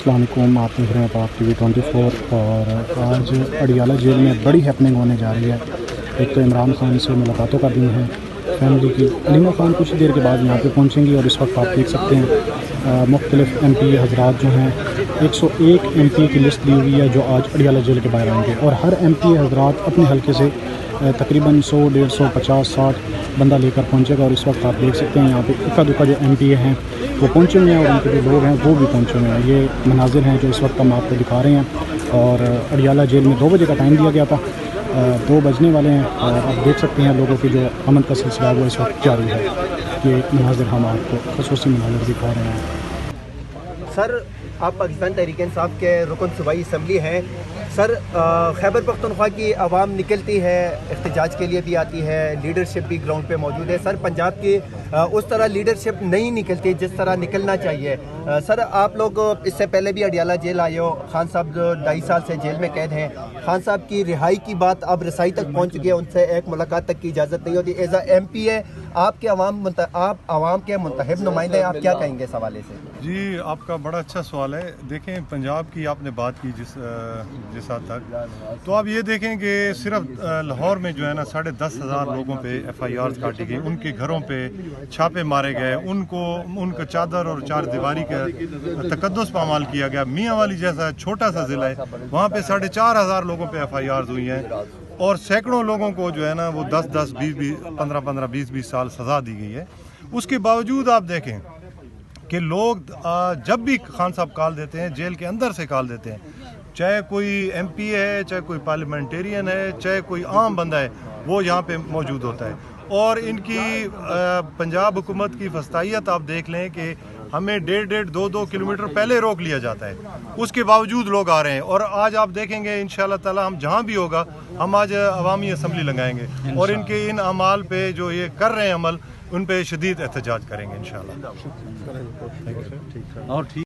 अस्सलाम वालेकुम, आप देख रहे हैं पाक टीवी 24 और आज अडियाला जेल में बड़ी हैपनिंग होने जा रही है। एक तो इमरान खान से मुलाकातों का दिन है फैमिली की। अलीमा खान कुछ देर के बाद यहाँ पे पहुँचेंगी और इस वक्त आप देख सकते हैं मुख्तलिफ MP हजरात जो हैं 101 MP की लिस्ट दी हुई है जो आज अडियाला जेल के बाहर आएंगे और हर MP हजरात अपने हल्के से तकरीबन 100, 150, 50, 60 बंदा लेकर पहुँचेगा। और इस वक्त आप देख सकते हैं यहाँ पे इक्का दुक्का जो MP हैं वो पहुँचे हुए हैं और उनके जो लोग हैं वो भी पहुँचे हुए हैं। ये मनाजिर हैं जो इस वक्त हम आपको दिखा रहे हैं। और अडियाला जेल में 2 बजे का टाइम दिया गया था, 2 बजने वाले हैं और आप देख सकते हैं लोगों की जो अमन का सिलसिला वो इस वक्त जारी है। ये मनाजिर हम आपको खसूसी मनाजिर दिखा रहे हैं। सर, आप पाकिस्तान तहरीक इंसाफ के रुकन सूबाई असम्बली हैं। सर, खैबर पख्तूनख्वा की आवाम निकलती है, एहतजाज के लिए भी आती है, लीडरशिप भी ग्राउंड पे मौजूद है। सर, पंजाब की उस तरह लीडरशिप नहीं निकलती जिस तरह निकलना चाहिए। सर, आप लोग इससे पहले भी अडियाला जेल आए हो, खान साहब 2.5 साल से जेल में कैद हैं। खान साहब की रिहाई की बात अब रसाई तक पहुँच चुकी है, उनसे एक मुलाकात तक की इजाज़त नहीं होती। एज अ MP है, आप आवाम के मुंतखब नुमाइंदे, आप क्या कहेंगे इस हवाले से? जी, आपका बड़ा अच्छा सवाल है। देखें, पंजाब की आपने बात की जिस हद तक, तो आप ये देखें कि सिर्फ लाहौर में जो है ना 10,500 लोगों पे FIRs काटी गई, उनके घरों पे छापे मारे गए, उनका चादर और चार दीवारी का तकद्दुस पामाल किया गया। मियाँ वाली जैसा छोटा सा ज़िला है, वहाँ पे 4,500 लोगों पे FIRs हुई हैं और सैकड़ों लोगों को जो है ना वो 10-10, 20-20, 15-15, 20-20 साल सज़ा दी गई है। उसके बावजूद आप देखें कि लोग जब भी खान साहब कॉल देते हैं, जेल के अंदर से कॉल देते हैं, चाहे कोई MP है, चाहे कोई पार्लियामेंटेरियन है, चाहे कोई आम बंदा है, वो यहाँ पे मौजूद होता है। और इनकी पंजाब हुकूमत की फस्तायत आप देख लें कि हमें 1.5, 2 किलोमीटर पहले रोक लिया जाता है, उसके बावजूद लोग आ रहे हैं। और आज आप देखेंगे इंशाअल्लाह ताला हम जहाँ भी होगा, हम आज अवामी असम्बली लगाएंगे और इनके इन अमाल पे जो ये कर रहे हैं अमल, उन पे शदीद एहतजाज करेंगे इंशाअल्लाह।